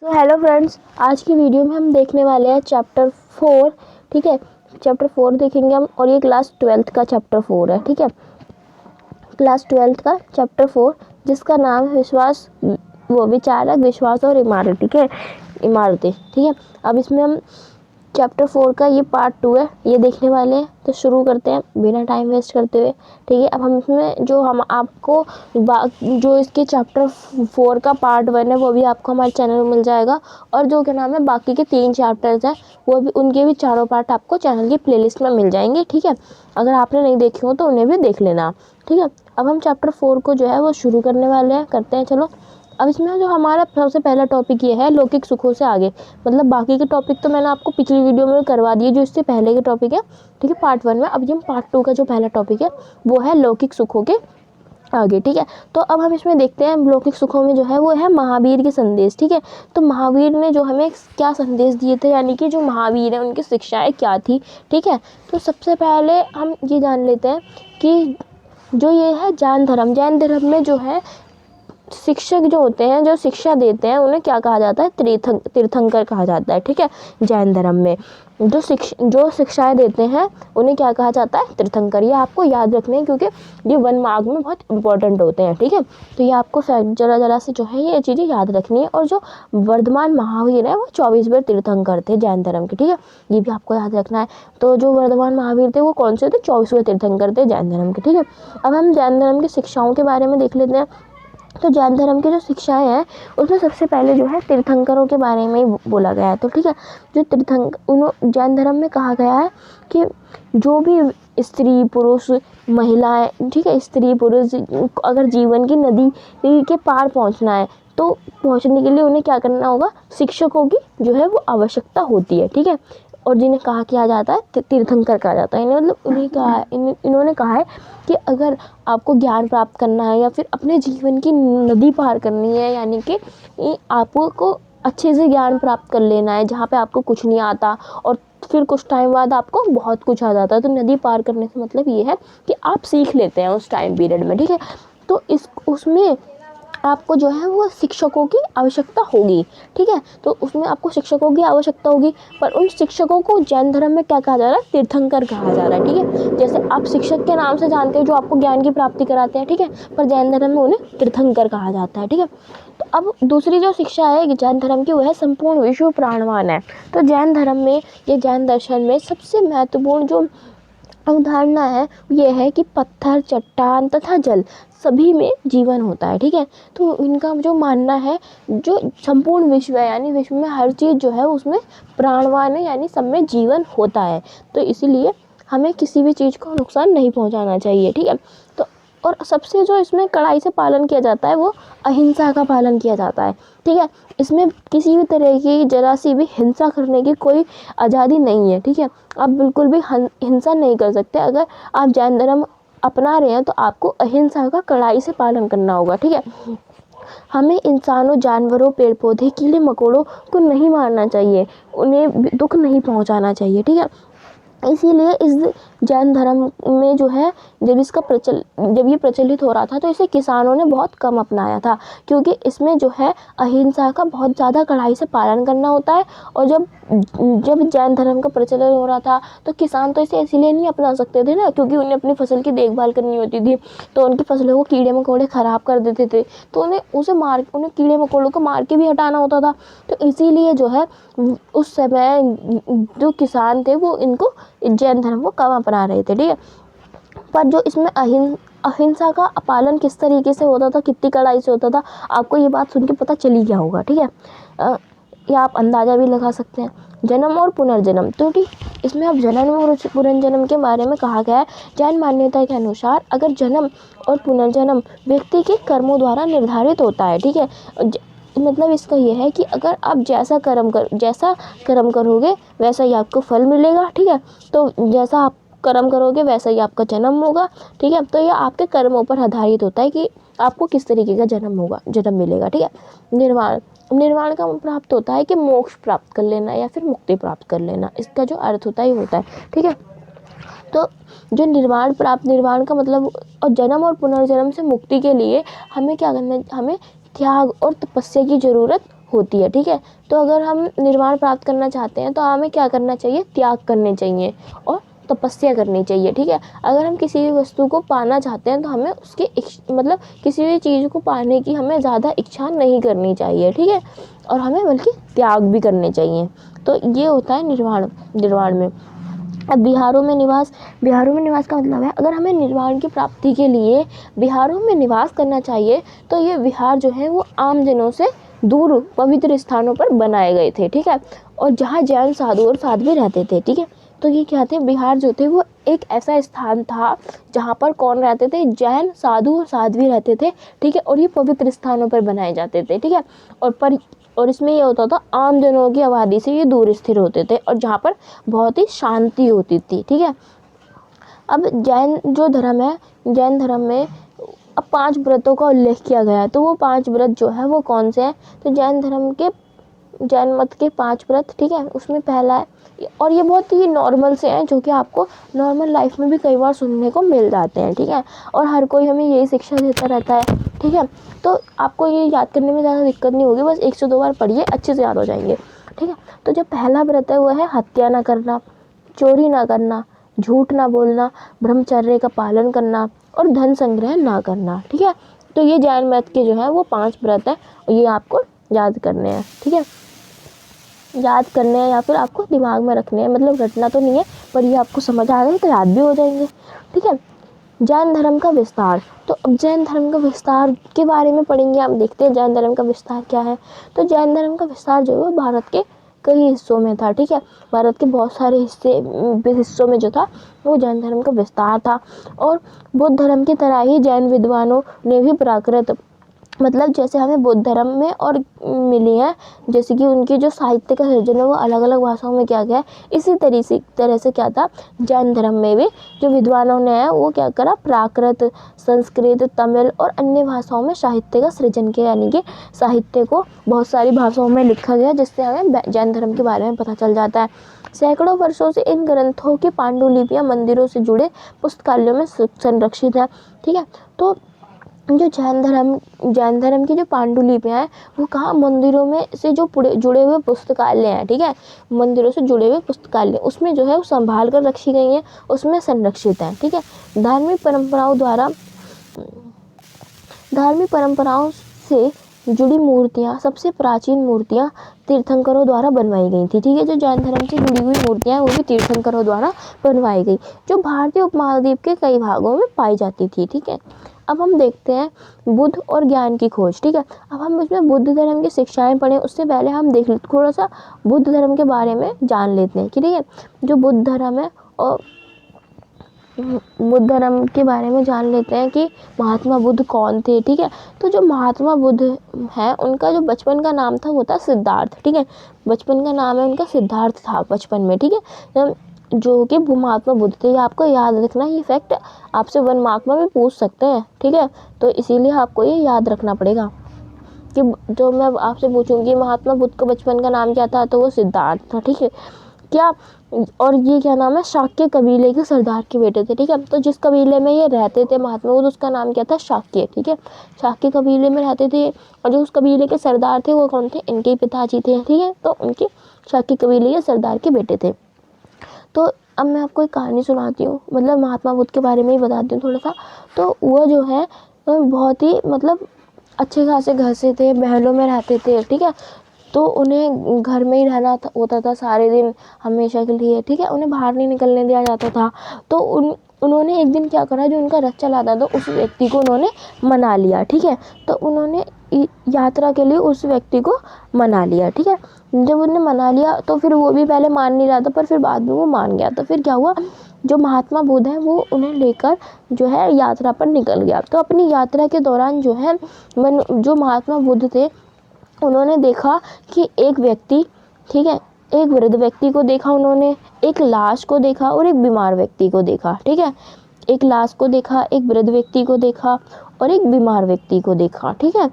तो hello friends, आज की वीडियो में हम देखने वाले हैं चैप्टर 4। ठीक है, चैप्टर 4 देखेंगे हम और ये क्लास 12th का चैप्टर 4 है। ठीक है, क्लास 12th का चैप्टर 4 जिसका नाम है विश्वास, वो विचारक, विश्वास और इमारत। ठीक है, इमारतें। ठीक है, अब इसमें हम चैप्टर 4 का ये पार्ट 2 है, ये देखने वाले हैं। तो शुरू करते हैं बिना टाइम वेस्ट करते हुए। ठीक है, अब हम इसमें जो हम आपको जो इसके चैप्टर 4 का पार्ट 1 है वो भी आपको हमारे चैनल में मिल जाएगा, और जो क्या नाम है बाकी के 3 चैप्टर्स हैं वो भी, उनके भी चारों पार्ट आपको चैनल की प्लेलिस्ट में मिल जाएंगे। ठीक है, अगर आपने नहीं देखे हो तो उन्हें भी देख लेना। ठीक है, अब हम चैप्टर 4 को जो है वो शुरू करने वाले हैं, करते हैं। चलो, अब इसमें जो हमारा सबसे पहला टॉपिक ये है लौकिक सुखों से आगे। मतलब बाकी के टॉपिक तो मैंने आपको पिछली वीडियो में करवा दिए जो इससे पहले के टॉपिक है। ठीक है, पार्ट 1 में। अब ये पार्ट 2 का जो पहला टॉपिक है वो है लौकिक सुखों के आगे। ठीक है, तो अब हम इसमें देखते हैं लौकिक सुखों में जो है वो है महावीर के संदेश। ठीक है, तो महावीर ने जो हमें क्या संदेश दिए थे, यानी कि जो महावीर है उनकी शिक्षाएं क्या थी। ठीक है, तो सबसे पहले हम ये जान लेते हैं कि जो ये है जैन धर्म में जो है शिक्षक जो होते हैं, जो शिक्षा देते हैं, उन्हें क्या कहा जाता है, तीर्थंकर कहा जाता है। ठीक है, जैन धर्म में जो शिक्षाएं देते हैं उन्हें क्या कहा जाता है, तीर्थंकर। ये आपको याद रखने हैं क्योंकि ये 1 मार्क में बहुत इंपॉर्टेंट होते हैं। ठीक है, तो ये आपको जरा से जो है ये चीज़ें याद रखनी है। और जो वर्धमान महावीर है वो 24वें तीर्थंकर थे जैन धर्म के। ठीक है, ये भी आपको याद रखना है। तो जो वर्धमान महावीर थे वो कौन से थे, 24वें तीर्थंकर थे जैन धर्म के। ठीक है, अब हम जैन धर्म की शिक्षाओं के बारे में देख लेते हैं। तो जैन धर्म की जो शिक्षाएं हैं उसमें सबसे पहले जो है तीर्थंकरों के बारे में ही बोला गया है। तो ठीक है, जो जैन धर्म में कहा गया है कि जो भी स्त्री पुरुष महिलाएं, ठीक है, स्त्री पुरुष अगर जीवन की नदी के पार पहुंचना है तो पहुंचने के लिए उन्हें क्या करना होगा, शिक्षकों की जो है वो आवश्यकता होती है। ठीक है, और जिन्हें कहा किया जाता है तीर्थंकर कहा जाता है। इन्हें मतलब उन्हें कहा है, इन्होंने कहा है कि अगर आपको ज्ञान प्राप्त करना है या फिर अपने जीवन की नदी पार करनी है, यानी कि आपको अच्छे से ज्ञान प्राप्त कर लेना है जहाँ पे आपको कुछ नहीं आता और फिर कुछ टाइम बाद आपको बहुत कुछ आ जाता है। तो नदी पार करने से मतलब ये है कि आप सीख लेते हैं उस टाइम पीरियड में। ठीक है, तो उसमें आपको जो है वो शिक्षकों की आवश्यकता होगी। ठीक है, तो उसमें आपको शिक्षकों की आवश्यकता होगी, पर उन शिक्षकों को जैन धर्म में क्या कहा जा रहा है, तीर्थंकर कहा जा रहा है। ठीक है, जैसे आप शिक्षक के नाम से जानते हैं जो आपको ज्ञान की प्राप्ति कराते हैं। ठीक है, पर जैन धर्म में उन्हें तीर्थंकर कहा जाता है। ठीक है, तो अब दूसरी जो शिक्षा है जैन धर्म की वो है संपूर्ण विश्व प्राणवान है। तो जैन धर्म में, ये जैन दर्शन में सबसे महत्वपूर्ण जो अवधारणा है ये है कि पत्थर, चट्टान तथा जल सभी में जीवन होता है। ठीक है, तो इनका जो मानना है जो संपूर्ण विश्व है, यानी विश्व में हर चीज़ जो है उसमें प्राणवान है, यानी सब में जीवन होता है। तो इसीलिए हमें किसी भी चीज़ को नुकसान नहीं पहुंचाना चाहिए। ठीक है, तो और सबसे जो इसमें कड़ाई से पालन किया जाता है वो अहिंसा का पालन किया जाता है। ठीक है, इसमें किसी भी तरह की जरा सी भी हिंसा करने की कोई आज़ादी नहीं है। ठीक है, आप बिल्कुल भी हिंसा नहीं कर सकते। अगर आप जैन धर्म अपना रहे हैं तो आपको अहिंसा का कड़ाई से पालन करना होगा। ठीक है, हमें इंसानों, जानवरों, पेड़ पौधे, कीड़े मकोड़ों को नहीं मारना चाहिए, उन्हें दुख नहीं पहुंचाना चाहिए। ठीक है, इसीलिए इस जैन धर्म में जो है जब ये प्रचलित हो रहा था तो इसे किसानों ने बहुत कम अपनाया था, क्योंकि इसमें जो है अहिंसा का बहुत ज़्यादा कड़ाई से पालन करना होता है। और जब जैन धर्म का प्रचलन हो रहा था तो किसान तो इसे इसीलिए नहीं अपना सकते थे ना, क्योंकि उन्हें अपनी फसल की देखभाल करनी होती थी, तो उनकी फसलों को कीड़े मकोड़े ख़राब कर देते थे, तो उन्हें कीड़े मकोड़ों को मार के भी हटाना होता था। तो इसीलिए जो है उस समय जो किसान थे वो इनको जैन धर्म को कम अपना रहे थे। ठीक है, पर जो इसमें अहिंसा का पालन किस तरीके से होता था, कितनी कड़ाई से होता था, आपको ये बात सुन के पता चली गया होगा। ठीक है, या आप अंदाज़ा भी लगा सकते हैं। जन्म और पुनर्जन्म, तो ठीक इसमें अब जन्म और पुनर्जन्म के बारे में कहा गया है। जैन मान्यता के अनुसार अगर जन्म और पुनर्जन्म व्यक्ति के कर्मों द्वारा निर्धारित होता है। ठीक है, मतलब इसका ये है कि अगर आप जैसा कर्म करोगे वैसा ही आपको फल मिलेगा। ठीक है, तो जैसा आप कर्म करोगे वैसा ही आपका जन्म होगा। ठीक है, तो ये आपके कर्मों पर आधारित होता है कि आपको किस तरीके का जन्म मिलेगा। ठीक है, निर्वाण का प्राप्त होता है कि मोक्ष प्राप्त कर लेना या फिर मुक्ति प्राप्त कर लेना, इसका जो अर्थ होता है होता है। ठीक है, तो जो निर्वाण का मतलब, और जन्म और पुनर्जन्म से मुक्ति के लिए हमें क्या करना, हमें त्याग और तपस्या की ज़रूरत होती है, ठीक है। तो अगर हम निर्वाण प्राप्त करना चाहते हैं तो हमें क्या करना चाहिए, त्याग करने चाहिए और तपस्या करनी चाहिए, ठीक है। अगर हम किसी भी वस्तु को पाना चाहते हैं तो हमें उसकी मतलब किसी भी चीज़ को पाने की हमें ज़्यादा इच्छा नहीं करनी चाहिए, ठीक है, और हमें बल्कि त्याग भी करने चाहिए। तो ये होता है निर्वाण में। अब विहारों में निवास का मतलब है, अगर हमें निर्वाण की प्राप्ति के लिए विहारों में निवास करना चाहिए तो ये विहार जो है वो आम जनों से दूर पवित्र स्थानों पर बनाए गए थे, ठीक है, और जहाँ जैन साधु और साध्वी रहते थे, ठीक है। तो ये क्या थे, विहार जो थे वो एक ऐसा स्थान था जहाँ पर कौन रहते थे, जैन साधु और साध्वी रहते थे, ठीक है, और ये पवित्र स्थानों पर बनाए जाते थे, ठीक है। और इसमें ये होता था, आम जनों की आबादी से ये दूर स्थिर होते थे और जहाँ पर बहुत ही शांति होती थी, ठीक है। अब जैन धर्म में अब 5 व्रतों का उल्लेख किया गया है। तो वो 5 व्रत जो है वो कौन से हैं, तो जैन मत के 5 व्रत, ठीक है, उसमें पहला है, और ये बहुत ही नॉर्मल से हैं जो कि आपको नॉर्मल लाइफ में भी कई बार सुनने को मिल जाते हैं, ठीक है, और हर कोई हमें यही शिक्षा देता रहता है, ठीक है। तो आपको ये याद करने में ज़्यादा दिक्कत नहीं होगी, बस 1 से 2 बार पढ़िए, अच्छे से याद हो जाएंगे, ठीक है। तो जो पहला व्रत है वो है हत्या ना करना, चोरी ना करना, झूठ ना बोलना, ब्रह्मचर्य का पालन करना और धन संग्रह ना करना, ठीक है। तो ये जैन मत के जो है वो 5 व्रत हैं, ये आपको याद करने हैं, ठीक है, याद करने हैं या फिर आपको दिमाग में रखने हैं, मतलब रटना तो नहीं है, पर ये आपको समझ आ गए तो याद भी हो जाएंगे, ठीक है। जैन धर्म का विस्तार, तो अब जैन धर्म का विस्तार के बारे में पढ़ेंगे, आप देखते हैं जैन धर्म का विस्तार क्या है। तो जैन धर्म का विस्तार जो है भारत के कई हिस्सों में था, ठीक है, भारत के बहुत सारे हिस्सों में जो था वो जैन धर्म का विस्तार था। और बुद्ध धर्म की तरह ही जैन विद्वानों ने भी प्राकृत, मतलब जैसे हमें बौद्ध धर्म में और मिली है, जैसे कि उनकी जो साहित्य का सृजन है वो अलग अलग भाषाओं में किया गया है, इसी तरह से क्या था, जैन धर्म में भी जो विद्वानों ने है वो क्या करा, प्राकृत, संस्कृत, तमिल और अन्य भाषाओं में साहित्य का सृजन किया, यानी कि साहित्य को बहुत सारी भाषाओं में लिखा गया, जिससे हमें जैन धर्म के बारे में पता चल जाता है। सैकड़ों वर्षों से इन ग्रंथों की पांडुलिपियाँ मंदिरों से जुड़े पुस्तकालयों में संरक्षित है, ठीक है। तो जो जैन धर्म की जो पांडुलिपियाँ हैं वो कहाँ, मंदिरों में से जो जुड़े हुए पुस्तकालय हैं, ठीक है, मंदिरों से जुड़े हुए पुस्तकालय, उसमें जो है वो संभाल कर रखी गई हैं, उसमें संरक्षित हैं, ठीक है। धार्मिक परंपराओं से जुड़ी मूर्तियाँ, सबसे प्राचीन मूर्तियाँ तीर्थंकरों द्वारा बनवाई गई थी, ठीक है। जो जैन धर्म से जुड़ी हुई मूर्तियाँ वो भी तीर्थंकरों द्वारा बनवाई गई, जो भारतीय उपमहाद्वीप के कई भागों में पाई जाती थी, ठीक है। अब हम देखते हैं बुद्ध और ज्ञान की खोज, ठीक है। अब हम इसमें बुद्ध धर्म की शिक्षाएं पढ़ें उससे पहले हम देख लेते थोड़ा सा बुद्ध धर्म के बारे में जान लेते हैं, ठीक है। जो बुद्ध धर्म है और बुद्ध धर्म के बारे में जान लेते हैं कि महात्मा बुद्ध कौन थे, ठीक है। तो जो महात्मा बुद्ध हैं उनका जो बचपन का नाम था वो था सिद्धार्थ, ठीक है, बचपन का नाम है उनका सिद्धार्थ था बचपन में, ठीक है, जो कि महात्मा बुद्ध थे। ये आपको याद रखना, ये फैक्ट आपसे 1 मार्क में भी पूछ सकते हैं, ठीक है, तो इसीलिए आपको ये याद रखना पड़ेगा कि जो मैं आपसे पूछूंगी महात्मा बुद्ध का बचपन का नाम क्या था, तो वो सिद्धार्थ था, ठीक है, क्या, और ये क्या नाम है, शाक्य कबीले के सरदार के बेटे थे, ठीक है। तो जिस कबीले में ये रहते थे महात्मा बुद्ध, उसका नाम क्या था, शाक्य, ठीक है, शाक्य कबीले में रहते थे, और जो उस कबीले के सरदार थे वो कौन थे, इनके पिताजी थे, ठीक है, तो उनके शाक्य कबीले के सरदार के बेटे थे। तो अब मैं आपको एक कहानी सुनाती हूँ, मतलब महात्मा बुद्ध के बारे में ही बताती हूँ थोड़ा सा। तो वो जो है बहुत ही मतलब अच्छे खासे घर से थे, महलों में रहते थे, ठीक है, तो उन्हें घर में ही रहना होता था सारे दिन हमेशा के लिए, ठीक है, उन्हें बाहर नहीं निकलने दिया जाता था। तो उन्होंने एक दिन क्या करा, जो उनका रथ चला था तो उस व्यक्ति को उन्होंने मना लिया, ठीक है, तो उन्होंने यात्रा के लिए उस व्यक्ति को मना लिया, ठीक है। जब उन्होंने मना लिया तो फिर वो भी पहले मान नहीं रहा था, पर फिर बाद में वो मान गया। तो फिर क्या हुआ, जो महात्मा बुद्ध है वो उन्हें लेकर जो है यात्रा पर निकल गया। तो अपनी यात्रा के दौरान जो है जो महात्मा बुद्ध थे उन्होंने देखा कि एक व्यक्ति, ठीक है, एक वृद्ध व्यक्ति को देखा उन्होंने, एक लाश को देखा और एक बीमार व्यक्ति को देखा, ठीक है, एक लाश को देखा, एक वृद्ध व्यक्ति को देखा और एक बीमार व्यक्ति को देखा, ठीक है।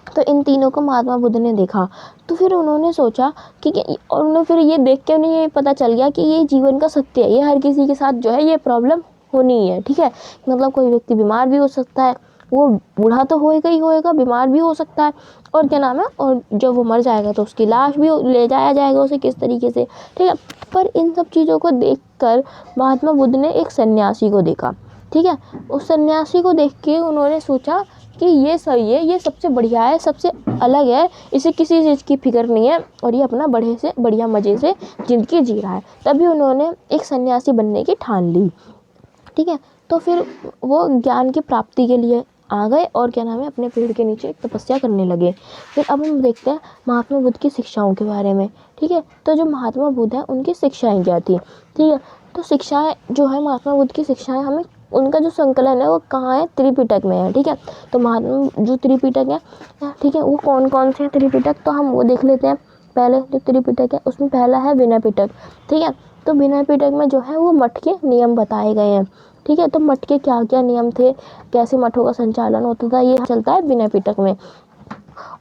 तो इन तीनों को महात्मा बुद्ध ने देखा। तो फिर उन्होंने सोचा कि और उन्हें फिर ये देख के उन्हें ये पता चल गया कि ये जीवन का सत्य है, ये हर किसी के साथ जो है ये प्रॉब्लम होनी है, ठीक है, मतलब कोई व्यक्ति बीमार भी हो सकता है, वो बूढ़ा तो होएगा ही होएगा, बीमार भी हो सकता है, और क्या नाम है, और जब वो मर जाएगा तो उसकी लाश भी ले जाया जाएगा उसे किस तरीके से, ठीक है। पर इन सब चीज़ों को देखकर महात्मा बुद्ध ने एक सन्यासी को देखा, ठीक है। उस सन्यासी को देख के उन्होंने सोचा कि ये सही है, ये सबसे बढ़िया है, सबसे अलग है, इसे किसी चीज़ की फिक्र नहीं है और ये अपना बढ़े से बढ़िया मज़े से ज़िंदगी जी रहा है। तभी उन्होंने एक सन्यासी बनने की ठान ली, ठीक है। तो फिर वो ज्ञान की प्राप्ति के लिए आ गए और क्या नाम है, अपने पेड़ के नीचे तपस्या करने लगे। फिर अब हम देखते हैं महात्मा बुद्ध की शिक्षाओं के बारे में, ठीक है। तो जो महात्मा बुद्ध है उनकी शिक्षाएं क्या थी, ठीक है। तो शिक्षाएं जो है महात्मा बुद्ध की शिक्षाएं, हमें उनका जो संकलन है वो कहाँ है, त्रिपिटक में है, ठीक है। तो महात्मा जो त्रिपिटक है, ठीक है, वो कौन कौन से हैं त्रिपिटक, तो हम वो देख लेते हैं। पहले जो त्रिपिटक है उसमें पहला है विनय पिटक, ठीक है। तो विनय पिटक में जो है वो मठ के नियम बताए गए हैं, ठीक है। तो मठ के क्या क्या नियम थे, कैसे मठों का संचालन होता था, ये चलता है विनय पिटक में।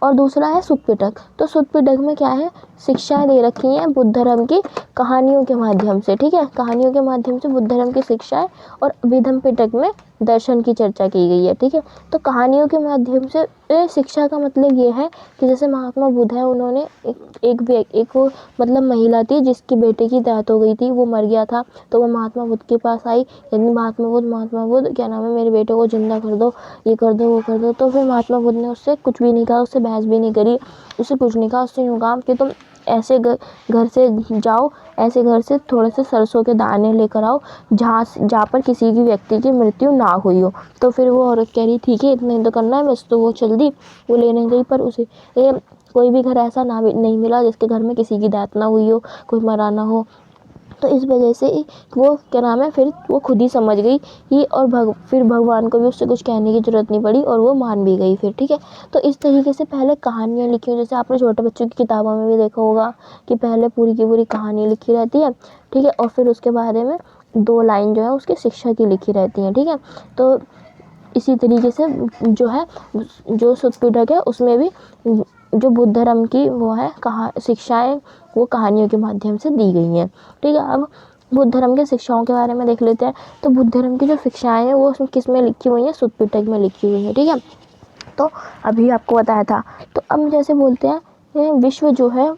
और दूसरा है सुत्त पिटक। तो सुत्त पिटक में क्या है, शिक्षाएं दे रखी हैं बुद्ध धर्म की कहानियों के माध्यम से, ठीक है, कहानियों के माध्यम से बुद्ध धर्म की शिक्षाएं। और विधम पिटक में दर्शन की चर्चा की गई है, ठीक है। तो कहानियों के माध्यम से शिक्षा का मतलब ये है कि जैसे महात्मा बुद्ध है, उन्होंने एक वो मतलब महिला थी जिसकी बेटे की डेथ हो गई थी, वो मर गया था, तो वो महात्मा बुद्ध के पास आई, यानी महात्मा बुद्ध क्या नाम है, मेरे बेटे को जिंदा कर दो, ये कर दो, वो कर दो। तो फिर महात्मा बुद्ध ने उससे कुछ भी नहीं कहा, उससे बहस भी नहीं करी, उससे कुछ नहीं कहा, उससे यूँ कहा कि तुम ऐसे घर से जाओ, ऐसे घर से थोड़े से सरसों के दाने लेकर आओ जहाँ पर किसी की व्यक्ति की मृत्यु ना हुई हो। तो फिर वो औरत कह रही ठीक है, इतना ही तो करना है बस। तो वो चल दी, वो लेने गई, पर उसे कोई भी घर ऐसा नहीं मिला जिसके घर में किसी की डेथ ना हुई हो, कोई मरा ना हो। तो इस वजह से वो क्या नाम है, फिर वो खुद ही समझ गई कि, और फिर भगवान को भी उससे कुछ कहने की ज़रूरत नहीं पड़ी और वो मान भी गई फिर, ठीक है। तो इस तरीके से पहले कहानियाँ लिखी हुई, जैसे आपने छोटे बच्चों की किताबों में भी देखा होगा कि पहले पूरी की पूरी कहानी लिखी रहती है, ठीक है, और फिर उसके बारे में 2 लाइन जो है उसकी शिक्षा की लिखी रहती हैं, ठीक है। तो इसी तरीके से जो है, जो सुत्त पिटक है उसमें भी जो बुद्ध धर्म की वो है शिक्षाएं, वो कहानियों के माध्यम से दी गई हैं, ठीक है। अब बुद्ध धर्म की शिक्षाओं के बारे में देख लेते हैं। तो बुद्ध धर्म की जो शिक्षाएं हैं वो किस में लिखी हुई हैं, सुत्त पिटक में लिखी हुई हैं, ठीक है। तो अभी आपको बताया था। तो अब जैसे बोलते हैं विश्व जो है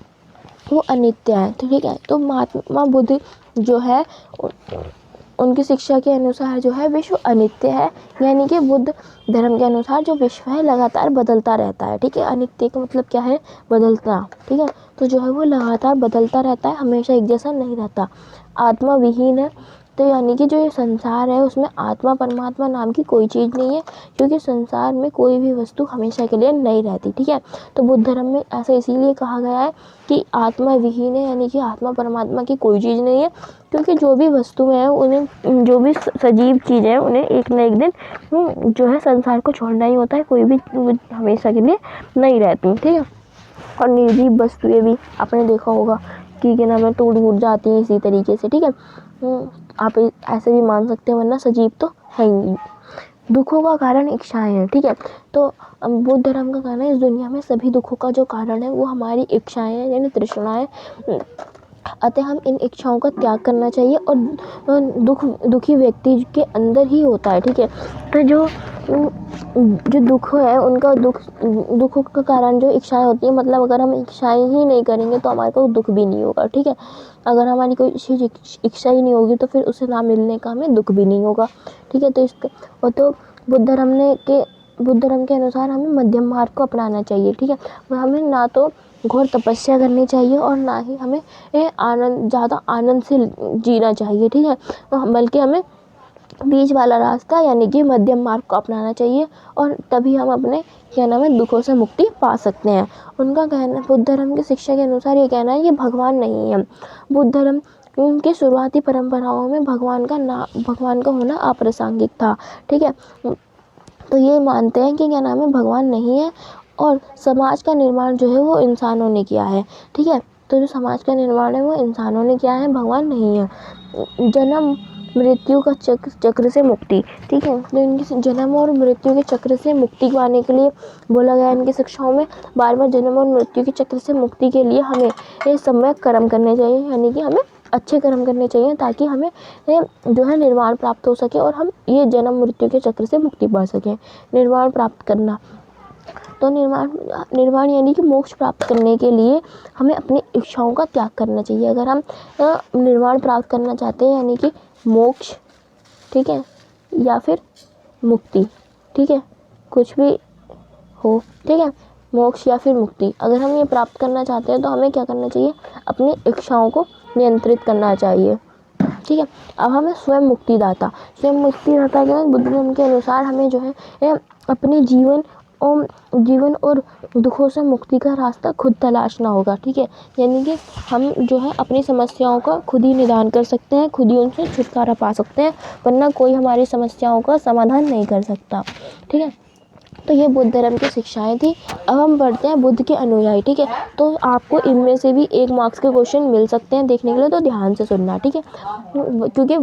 वो अनित्य है, तो ठीक है। तो महात्मा बुद्ध जो है उनकी शिक्षा के अनुसार जो है विश्व अनित्य है, यानी कि बुद्ध धर्म के अनुसार जो विश्व है लगातार बदलता रहता है, ठीक है। अनित्य का मतलब क्या है, बदलता, ठीक है। तो जो है वो लगातार बदलता रहता है, हमेशा एक जैसा नहीं रहता। आत्मा विहीन है, तो यानी कि जो ये संसार है उसमें आत्मा परमात्मा नाम की कोई चीज़ नहीं है, क्योंकि संसार में कोई भी वस्तु हमेशा के लिए नहीं रहती, ठीक है। तो बुद्ध धर्म में ऐसा इसीलिए कहा गया है कि आत्मा विहीन है, यानी कि आत्मा परमात्मा की कोई चीज़ नहीं है, क्योंकि जो भी वस्तुएं हैं उन्हें, जो भी सजीव चीज़ें हैं उन्हें एक न एक दिन जो है संसार को छोड़ना ही होता है, कोई भी हमेशा के लिए नहीं रहती, ठीक है। और निर्जीव वस्तुएं भी आपने देखा होगा कि क्या नाम है, टूट जाती हैं इसी तरीके से, ठीक है। आप ऐसे भी मान सकते हैं, वरना सजीव तो है ही नहीं। दुखों का कारण इच्छाएं हैं, ठीक है। तो बुद्ध धर्म का कहना है इस दुनिया में सभी दुखों का जो कारण है वो हमारी इच्छाएं हैं, यानी तृष्णाएं। अतः हम इन इच्छाओं का त्याग करना चाहिए, और दुखी व्यक्ति के अंदर ही होता है, ठीक है। तो जो दुख है उनका दुखों का कारण जो इच्छाएं होती हैं, मतलब अगर हम इच्छाएं ही नहीं करेंगे तो हमारे को दुख भी नहीं होगा, ठीक है। अगर हमारी कोई चीज़ इच्छा ही नहीं होगी तो फिर उसे ना मिलने का हमें दुख भी नहीं होगा, ठीक है। तो इसके तो बुद्ध धर्म के अनुसार हमें मध्यम मार्ग को अपनाना चाहिए, ठीक है। हमें ना तो घोर तपस्या करनी चाहिए और ना ही हमें ज़्यादा आनंद से जीना चाहिए, ठीक है। बल्कि हमें बीच वाला रास्ता यानी कि मध्यम मार्ग को अपनाना चाहिए, और तभी हम अपने क्या नाम है दुखों से मुक्ति पा सकते हैं। उनका कहना, बुद्ध धर्म की शिक्षा के अनुसार ये कहना है कि भगवान नहीं है। बुद्ध धर्म उनके शुरुआती परंपराओं में भगवान का होना अप्रासंगिक था, ठीक है। तो ये मानते हैं कि क्या नाम है भगवान नहीं है, और समाज का निर्माण जो है वो इंसानों ने किया है, ठीक है। तो जो समाज का निर्माण है वो इंसानों ने किया है, भगवान नहीं है। जन्म मृत्यु का चक्र से मुक्ति, ठीक है। तो इनकी जन्म और मृत्यु के चक्र से मुक्ति पाने के लिए बोला गया इनकी शिक्षाओं में, बार बार जन्म और मृत्यु के चक्र से मुक्ति के लिए हमें ये सम्यक कर्म करने चाहिए, यानी कि हमें अच्छे कर्म करने चाहिए ताकि हमें जो है निर्वाण प्राप्त हो सके और हम ये जन्म मृत्यु के चक्र से मुक्ति पा सकें। निर्वाण प्राप्त करना, तो निर्वाण यानी कि मोक्ष प्राप्त करने के लिए हमें अपनी इच्छाओं का त्याग करना चाहिए। अगर हम निर्वाण प्राप्त करना चाहते हैं यानी कि मोक्ष, ठीक है, या फिर मुक्ति, ठीक है, कुछ भी हो, ठीक है, मोक्ष या फिर मुक्ति, अगर हम ये प्राप्त करना चाहते हैं तो हमें क्या करना चाहिए, अपनी इच्छाओं को नियंत्रित करना चाहिए। ठीक है, अब हमें स्वयं मुक्तिदाता के बुद्ध धर्म के अनुसार हमें जो है अपने जीवन और दुखों से मुक्ति का रास्ता खुद तलाशना होगा। ठीक है, यानी कि हम जो है अपनी समस्याओं का खुद ही निदान कर सकते हैं, खुद ही उनसे छुटकारा पा सकते हैं, वरना कोई हमारी समस्याओं का समाधान नहीं कर सकता। ठीक है, तो ये बुद्ध धर्म की शिक्षाएं थी। अब हम बढ़ते हैं बुद्ध के अनुयायी। ठीक है, तो आपको इनमें से भी 1 मार्क्स के क्वेश्चन मिल सकते हैं देखने के लिए, तो ध्यान से सुनना। ठीक है, क्योंकि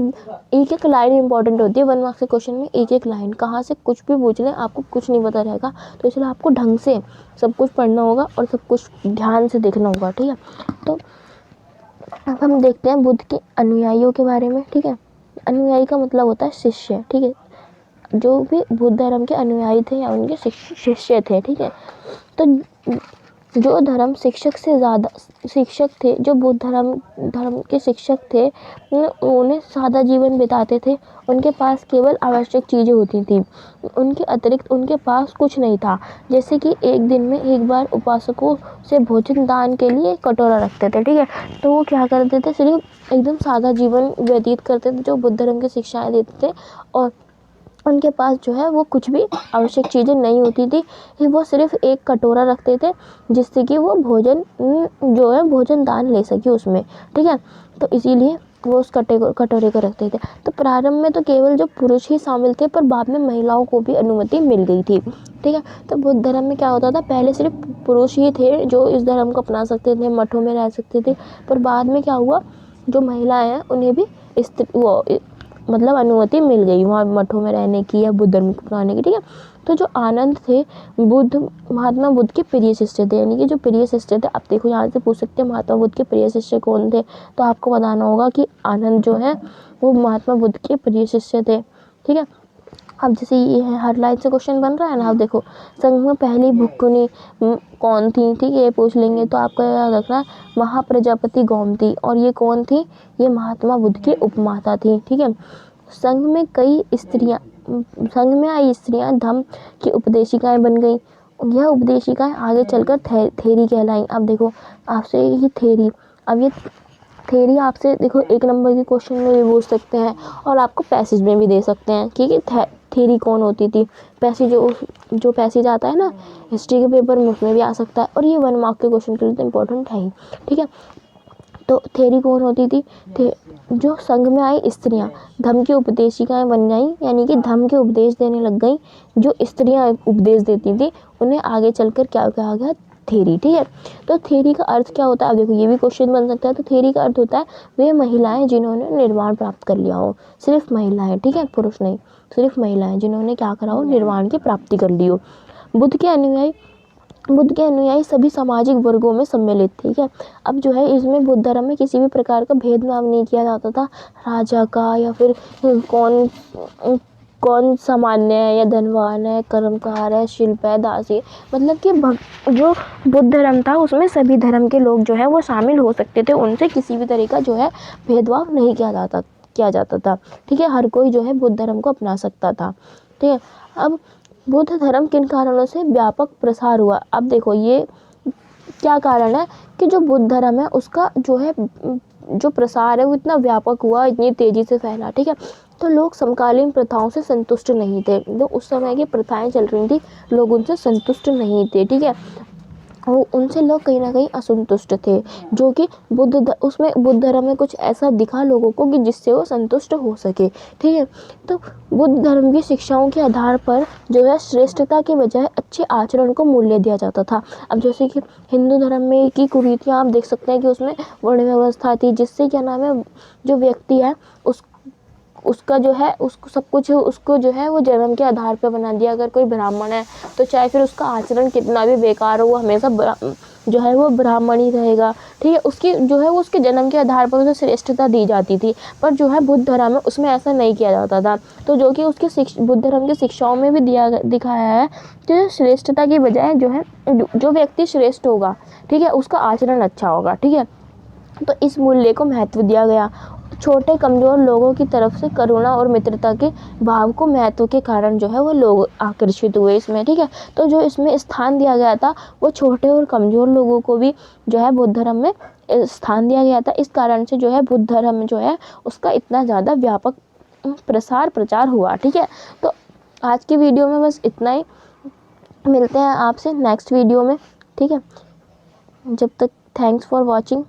एक लाइन इंपॉर्टेंट होती है 1 मार्क्स के क्वेश्चन में, एक लाइन, कहाँ से कुछ भी पूछ लें आपको कुछ नहीं पता रहेगा, तो इसलिए आपको ढंग से सब कुछ पढ़ना होगा और सब कुछ ध्यान से देखना होगा। ठीक है, तो अब हम देखते हैं बुद्ध के अनुयायियों के बारे में। ठीक है, अनुयायी का मतलब होता है शिष्य। ठीक है, जो भी बुद्ध धर्म के अनुयायी थे या उनके शिष्य थे। ठीक है, तो जो धर्म शिक्षक से ज़्यादा शिक्षक थे, जो बुद्ध धर्म के शिक्षक थे, उन्हें सादा जीवन बिताते थे। उनके पास केवल आवश्यक चीज़ें होती थी, उनके अतिरिक्त उनके पास कुछ नहीं था। जैसे कि एक दिन में एक बार उपासकों से भोजन दान के लिए कटोरा रखते थे। ठीक है, तो वो क्या करते थे, सिर्फ एकदम सादा जीवन व्यतीत करते थे, जो बुद्ध धर्म की शिक्षाएं देते थे, और उनके पास जो है वो कुछ भी आवश्यक चीज़ें नहीं होती थी। वो सिर्फ एक कटोरा रखते थे जिससे कि वो भोजन जो है भोजन दान ले सके उसमें। ठीक है, तो इसीलिए वो उस कटोरे को रखते थे। तो प्रारंभ में तो केवल जो पुरुष ही शामिल थे, पर बाद में महिलाओं को भी अनुमति मिल गई थी। ठीक है, तो बुद्ध धर्म में क्या होता था, पहले सिर्फ पुरुष ही थे जो इस धर्म को अपना सकते थे, मठों में रह सकते थे, पर बाद में क्या हुआ, जो महिलाएं हैं उन्हें भी मतलब अनुमति मिल गई वहाँ मठों में रहने की या बुद्ध धर्म को अपनाने की। ठीक है, तो जो आनंद थे महात्मा बुद्ध के प्रिय शिष्य थे, यानी कि जो प्रिय शिष्य थे, आप देखो यहाँ से पूछ सकते हैं महात्मा बुद्ध के प्रिय शिष्य कौन थे, तो आपको बताना होगा कि आनंद जो है वो महात्मा बुद्ध के प्रिय शिष्य थे। ठीक है, अब जैसे ये है हर लाइन से क्वेश्चन बन रहा है ना, आप देखो संघ में पहली भिक्षुणी कौन थी। ठीक है, ये पूछ लेंगे तो आपको याद रखना है महाप्रजापति गोमती, और ये कौन थी, ये महात्मा बुद्ध की उपमाता थी। ठीक है, संघ में आई स्त्रियां धम्म की उपदेशिकाएं बन गई। यह उपदेशिकाएं आगे चलकर थेरी कहलाई। अब देखो आपसे ये थेरी, अब ये थेरी आपसे देखो 1 नंबर के क्वेश्चन में भी पूछ सकते हैं और आपको पैसेज में भी दे सकते हैं कि थेरी कौन होती थी। पैसेज जो पैसेज आता है ना हिस्ट्री के पेपर में, उसमें भी आ सकता है, और ये 1 मार्क के क्वेश्चन के लिए तो इम्पोर्टेंट है ही। ठीक है, तो थेरी कौन होती थी, जो संघ में आई स्त्रियां धम्म की उपदेशिकाएं बन गई, यानी कि धम्म के उपदेश देने लग गई। जो स्त्रियां उपदेश देती थी उन्हें आगे चलकर क्या कहा गया, थेरी। ठीक है, तो थेरी का अर्थ क्या होता है, अब देखो ये भी क्वेश्चन बन सकता है। तो थेरी का अर्थ होता है वे महिलाएं जिन्होंने निर्वाण प्राप्त कर लिया हो, सिर्फ महिलाएं। ठीक है, पुरुष नहीं, सिर्फ महिलाएं जिन्होंने क्या करा हो, निर्वाण की प्राप्ति कर ली हो। बुद्ध के अनुयायी सभी सामाजिक वर्गों में सम्मिलित थे। ठीक है, अब जो है इसमें बुद्ध धर्म में किसी भी प्रकार का भेदभाव नहीं किया जाता था, राजा का या फिर कौन सामान्य है या धनवान है, कर्मकार है, शिल्प है, दासी, मतलब कि जो बुद्ध धर्म था उसमें सभी धर्म के लोग जो है वो शामिल हो सकते थे, उनसे किसी भी तरह का जो है भेदभाव नहीं किया जाता था। ठीक है, हर कोई जो है बुद्ध धर्म को अपना सकता था। ठीक है, अब बुद्ध धर्म किन कारणों से व्यापक प्रसार हुआ। अब देखो ये क्या कारण है कि जो बुद्ध धर्म है उसका जो है जो प्रसार है वो इतना व्यापक हुआ, इतनी तेज़ी से फैला। ठीक है, तो लोग समकालीन प्रथाओं से संतुष्ट नहीं थे, जो उस समय की प्रथाएं चल रही थी लोग उनसे संतुष्ट नहीं थे। ठीक है, उनसे लोग कहीं ना कहीं असंतुष्ट थे, जो कि उसमें बुद्ध धर्म में कुछ ऐसा दिखा लोगों को कि जिससे वो संतुष्ट हो सके। ठीक है, तो बुद्ध धर्म की शिक्षाओं के आधार पर जो है श्रेष्ठता के बजाय अच्छे आचरण को मूल्य दिया जाता था। अब जैसे कि हिंदू धर्म में की कुरीतियाँ आप देख सकते हैं कि उसमें वर्ण व्यवस्था थी, जिससे क्या नाम है जो व्यक्ति है उसका जो है उसको सब कुछ उसको जो है वो जन्म के आधार पर बना दिया। अगर कोई ब्राह्मण है तो चाहे फिर उसका आचरण कितना भी बेकार हो, वो हमेशा जो है वो ब्राह्मण ही रहेगा, ठीक है। उसकी जो है वो उसके जन्म के आधार पर उसे श्रेष्ठता दी जाती थी, पर जो है बुद्ध धर्म में उसमें ऐसा नहीं किया जाता था। तो जो कि उसकी बुद्ध धर्म की शिक्षाओं में भी दिखाया है कि श्रेष्ठता की बजाय जो है जो व्यक्ति श्रेष्ठ होगा, ठीक है, उसका आचरण अच्छा होगा, ठीक है। तो इस मूल्य को महत्व दिया गया। छोटे कमज़ोर लोगों की तरफ से करुणा और मित्रता के भाव को महत्व के कारण जो है वो लोग आकर्षित हुए इसमें, ठीक है। तो जो इसमें स्थान दिया गया था वो छोटे और कमज़ोर लोगों को भी जो है बुद्ध धर्म में स्थान दिया गया था। इस कारण से जो है बुद्ध धर्म जो है उसका इतना ज़्यादा व्यापक प्रचार हुआ, ठीक है। तो आज की वीडियो में बस इतना ही, मिलते हैं आपसे नेक्स्ट वीडियो में, ठीक है। जब तक थैंक्स फॉर वॉचिंग।